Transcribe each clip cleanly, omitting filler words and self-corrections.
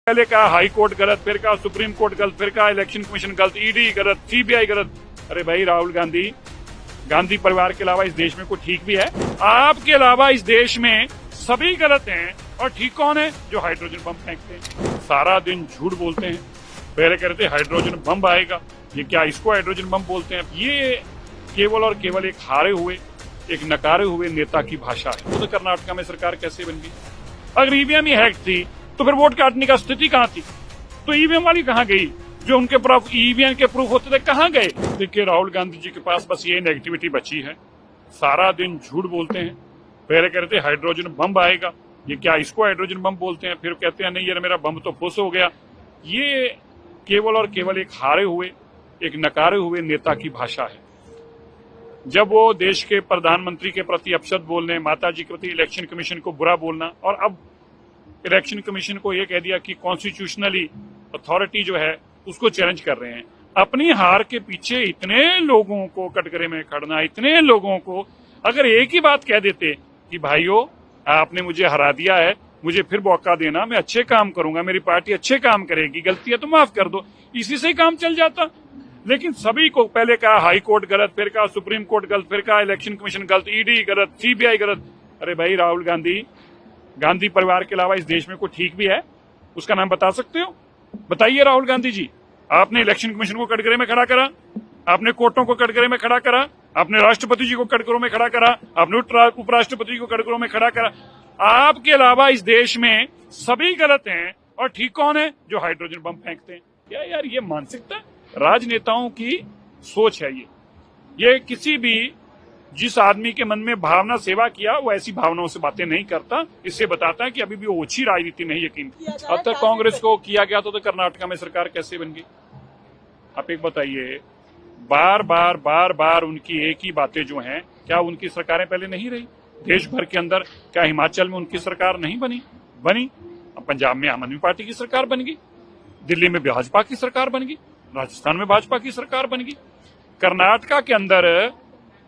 पहले कहा high court गलत, फिर कहा सुप्रीम कोर्ट गलत, फिर कहा इलेक्शन कमीशन गलत, ईडी गलत, सीबीआई गलत। अरे भाई राहुल गांधी परिवार के अलावा इस देश में कोई ठीक भी है? आपके अलावा इस देश में सभी गलत हैं और ठीक कौन है? जो हाइड्रोजन बम फेंकते हैं, सारा दिन झूठ बोलते हैं। पहले कहते हाइड्रोजन बम आएगा, ये क्या इसको हाइड्रोजन बम बोलते हैं? ये केवल और केवल एक हारे हुए, एक नकारे हुए नेता की भाषा है। तो कर्नाटक में सरकार कैसे बन गई? अगर ईवीएम ही हैक थी तो फिर वोट काटने का स्थिति कहाँ थी? तो ईवीएम वाली कहाँ गई? जो उनके प्रूफ ईवीएम के प्रूफ होते थे कहाँ गए? देखिए राहुल गांधी जी के पास बस ये नेगेटिविटी बची है, सारा दिन झूठ बोलते हैं। पहले कहते हाइड्रोजन बम आएगा, ये क्या इसको हाइड्रोजन बम बोलते हैं? फिर कहते हैं नहीं यार मेरा बम तो फुस हो गया। ये केवल और केवल एक हारे हुए, एक नकारे हुए नेता की भाषा है। जब वो देश के प्रधानमंत्री के प्रति अपशब्द बोलने, माता जी के प्रति इलेक्शन कमीशन को बुरा बोलना, और अब इलेक्शन कमीशन को ये कह दिया कि कॉन्स्टिट्यूशनली अथॉरिटी जो है उसको चैलेंज कर रहे हैं। अपनी हार के पीछे इतने लोगों को कटघरे में खड़ना, इतने लोगों को अगर एक ही बात कह देते कि भाइयों आपने मुझे हरा दिया है, मुझे फिर मौका देना, मैं अच्छे काम करूंगा, मेरी पार्टी अच्छे काम करेगी, गलती है तो माफ कर दो, इसी से ही काम चल जाता। लेकिन सभी को पहले कहा हाई कोर्ट गलत, फिर कहा सुप्रीम कोर्ट गलत, फिर कहा इलेक्शन कमीशन गलत, ईडी गलत, सीबीआई गलत। अरे भाई राहुल गांधी परिवार के अलावा इस देश में कोई ठीक भी है? उसका नाम बता सकते हो? बताइए राहुल गांधी जी। आपने इलेक्शन कमीशन को कटघरे में खड़ा करा, आपने कोर्टों को कटघरे में खड़ा करा, आपने राष्ट्रपति जी को कटघरों में खड़ा करा, आपने उपराष्ट्रपति जी को कटघरों में खड़ा करा। आपके अलावा इस देश में सभी गलत हैं और ठीक कौन है? जो हाइड्रोजन बम फेंकते हैं। क्या यार ये मानसिकता राजनेताओं की सोच है? ये किसी भी जिस आदमी के मन में भावना सेवा किया वो ऐसी भावनाओं से बातें नहीं करता। इससे बताता है कि अभी भी ओछी राजनीति नहीं यकीन। अब तक कांग्रेस को किया गया तो कर्नाटक में सरकार कैसे बन गई? आप एक बताइए। बार बार उनकी एक ही बातें जो हैं, क्या उनकी सरकारें पहले नहीं रही देश भर के अंदर? क्या हिमाचल में उनकी सरकार नहीं बनी? अब पंजाब में आम आदमी पार्टी की सरकार बन गई, दिल्ली में भाजपा की सरकार बन गई, राजस्थान में भाजपा की सरकार बन गई। कर्नाटका के अंदर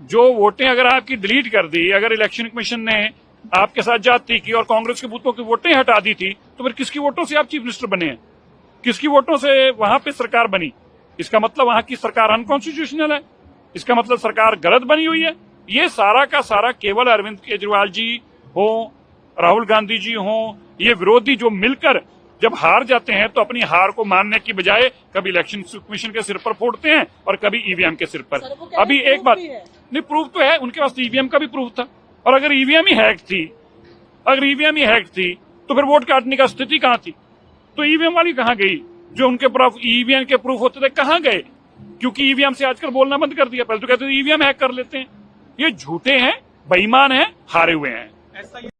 जो वोटें अगर आपकी डिलीट कर दी, अगर इलेक्शन कमीशन ने आपके साथ जाती की और कांग्रेस के बूथों की वोटें हटा दी थी, तो फिर किसकी वोटों से आप चीफ मिनिस्टर बने हैं? किसकी वोटों से वहां पे सरकार बनी? इसका मतलब वहां की सरकार अनकॉन्स्टिट्यूशनल है, इसका मतलब सरकार गलत बनी हुई है। ये सारा का सारा केवल अरविंद केजरीवाल जी हो, राहुल गांधी जी हो, ये विरोधी जो मिलकर जब हार जाते हैं तो अपनी हार को मानने की बजाय कभी इलेक्शन कमीशन के सिर पर फोड़ते हैं और कभी ईवीएम के सिर पर। अभी एक बात नहीं, प्रूफ तो है उनके पास, ईवीएम का भी प्रूफ था। और अगर ईवीएम ही हैक थी तो फिर वोट काटने का स्थिति कहाँ थी? तो ईवीएम वाली कहाँ गई? जो उनके प्रूफ ईवीएम के प्रूफ होते थे कहाँ गए? क्योंकि ईवीएम से आजकल बोलना बंद कर दिया। पहले तो कहते थे ईवीएम हैक कर लेते हैं। ये झूठे हैं, बेईमान हैं, हारे हुए हैं।